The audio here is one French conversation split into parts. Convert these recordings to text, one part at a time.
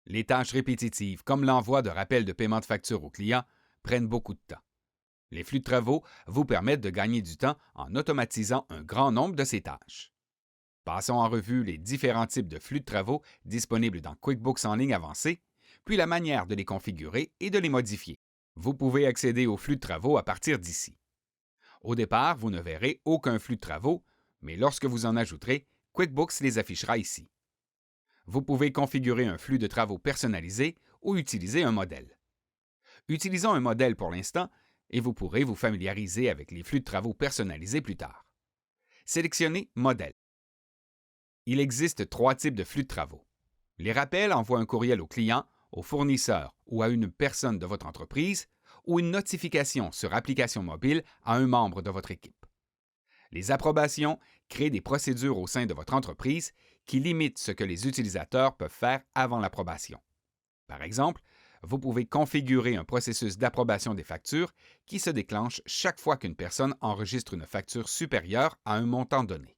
Les tâches répétitives, comme l'envoi de rappels de paiement de facture aux clients, prennent beaucoup de temps. Les flux de travaux vous permettent de gagner du temps en automatisant un grand nombre de ces tâches. Passons en revue les différents types de flux de travaux disponibles dans QuickBooks en ligne avancé, puis la manière de les configurer et de les modifier. Vous pouvez accéder aux flux de travaux à partir d'ici. Au départ, vous ne verrez aucun flux de travaux, mais lorsque vous en ajouterez, QuickBooks les affichera ici. Vous pouvez configurer un flux de travaux personnalisé ou utiliser un modèle. Utilisons un modèle pour l'instant et vous pourrez vous familiariser avec les flux de travaux personnalisés plus tard. Sélectionnez Modèle. Il existe 3 types de flux de travaux. Les rappels envoient un courriel au client, au fournisseur ou à une personne de votre entreprise, ou une notification sur application mobile à un membre de votre équipe. Les approbations créent des procédures au sein de votre entreprise qui limitent ce que les utilisateurs peuvent faire avant l'approbation. Par exemple, vous pouvez configurer un processus d'approbation des factures qui se déclenche chaque fois qu'une personne enregistre une facture supérieure à un montant donné.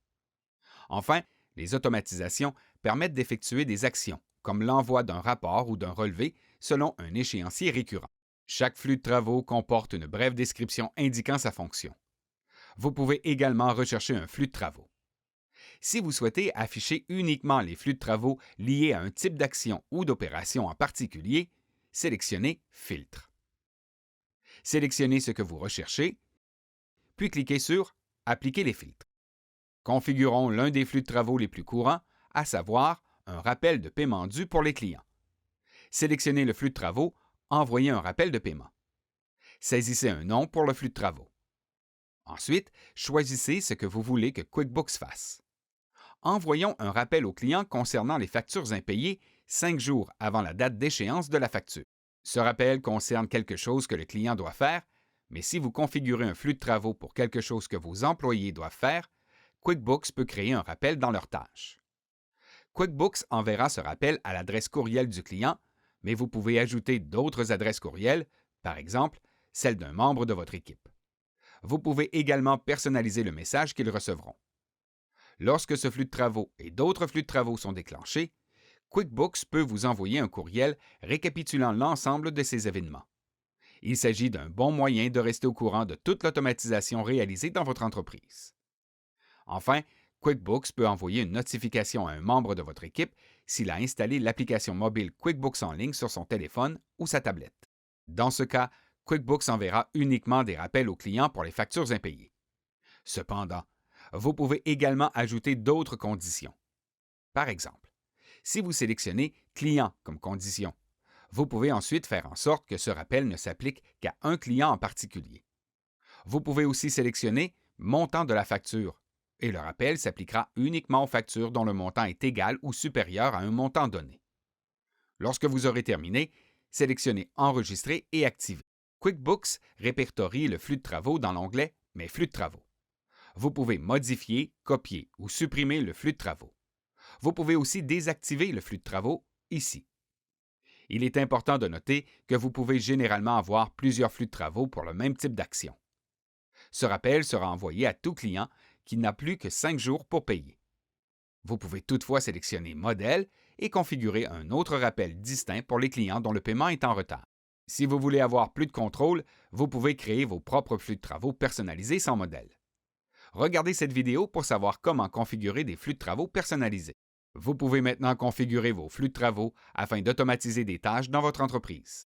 Enfin, les automatisations permettent d'effectuer des actions, comme l'envoi d'un rapport ou d'un relevé selon un échéancier récurrent. Chaque flux de travaux comporte une brève description indiquant sa fonction. Vous pouvez également rechercher un flux de travaux. Si vous souhaitez afficher uniquement les flux de travaux liés à un type d'action ou d'opération en particulier, sélectionnez Filtre. Sélectionnez ce que vous recherchez, puis cliquez sur Appliquer les filtres. Configurons l'un des flux de travaux les plus courants, à savoir un rappel de paiement dû pour les clients. Sélectionnez le flux de travaux Envoyer un rappel de paiement. Saisissez un nom pour le flux de travaux. Ensuite, choisissez ce que vous voulez que QuickBooks fasse. Envoyons un rappel au client concernant les factures impayées 5 jours avant la date d'échéance de la facture. Ce rappel concerne quelque chose que le client doit faire, mais si vous configurez un flux de travaux pour quelque chose que vos employés doivent faire, QuickBooks peut créer un rappel dans leur tâche. QuickBooks enverra ce rappel à l'adresse courriel du client, mais vous pouvez ajouter d'autres adresses courriel, par exemple celle d'un membre de votre équipe. Vous pouvez également personnaliser le message qu'ils recevront. Lorsque ce flux de travaux et d'autres flux de travaux sont déclenchés, QuickBooks peut vous envoyer un courriel récapitulant l'ensemble de ces événements. Il s'agit d'un bon moyen de rester au courant de toute l'automatisation réalisée dans votre entreprise. Enfin, QuickBooks peut envoyer une notification à un membre de votre équipe s'il a installé l'application mobile QuickBooks en ligne sur son téléphone ou sa tablette. Dans ce cas, QuickBooks enverra uniquement des rappels aux clients pour les factures impayées. Cependant, vous pouvez également ajouter d'autres conditions. Par exemple, si vous sélectionnez Client comme condition, vous pouvez ensuite faire en sorte que ce rappel ne s'applique qu'à un client en particulier. Vous pouvez aussi sélectionner Montant de la facture et le rappel s'appliquera uniquement aux factures dont le montant est égal ou supérieur à un montant donné. Lorsque vous aurez terminé, sélectionnez Enregistrer et activer. QuickBooks répertorie le flux de travaux dans l'onglet Mes flux de travaux. Vous pouvez modifier, copier ou supprimer le flux de travaux. Vous pouvez aussi désactiver le flux de travaux ici. Il est important de noter que vous pouvez généralement avoir plusieurs flux de travaux pour le même type d'action. Ce rappel sera envoyé à tout client qui n'a plus que 5 jours pour payer. Vous pouvez toutefois sélectionner Modèle et configurer un autre rappel distinct pour les clients dont le paiement est en retard. Si vous voulez avoir plus de contrôle, vous pouvez créer vos propres flux de travaux personnalisés sans modèle. Regardez cette vidéo pour savoir comment configurer des flux de travaux personnalisés. Vous pouvez maintenant configurer vos flux de travaux afin d'automatiser des tâches dans votre entreprise.